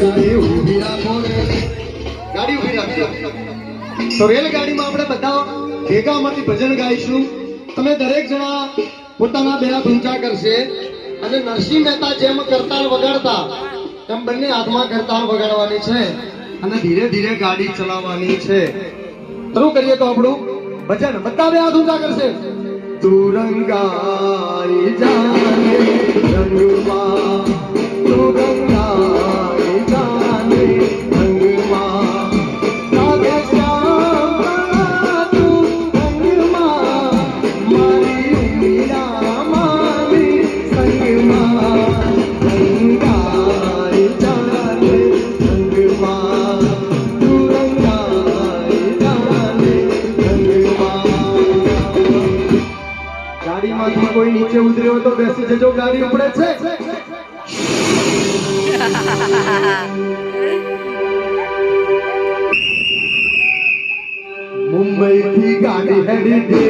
ગાડી ઊભી રાખો રે. ગાડી ઊભી રાખજો. તો રેલગાડીમાં આપણે બધા ભેગા મળીને ભજન ગાઈશું. તમે દરેક જણા પોતાના બે હાથ ઊંચા કરશે અને નરસિંહ મહેતા જેમ કરતાલ વગાડતા તેમ બંને હાથમાં કરતાલ વગાડવાની છે અને ધીરે ધીરે ગાડી ચલાવવાની છે. શરૂ કરીએ તો આપણું ભજન. બધા બે હાથ ઊંચા કરશે. તું રંગાઈ જાને રંગમાં, તું રંગાઈ જાને રંગમાં, રાધે શ્યામ તું રંગમાં, મારી મીરા મારી સંગમાં, રંગાઈ જાને રંગમાં, તું રંગાઈ જાને રંગમાં. ગાડીમાંથી કોઈ નીચે ઉતર્યો તો બેસી જજો, ગાડી ઉપડે છે. મુંબઈ થી ગાડી હેડી દે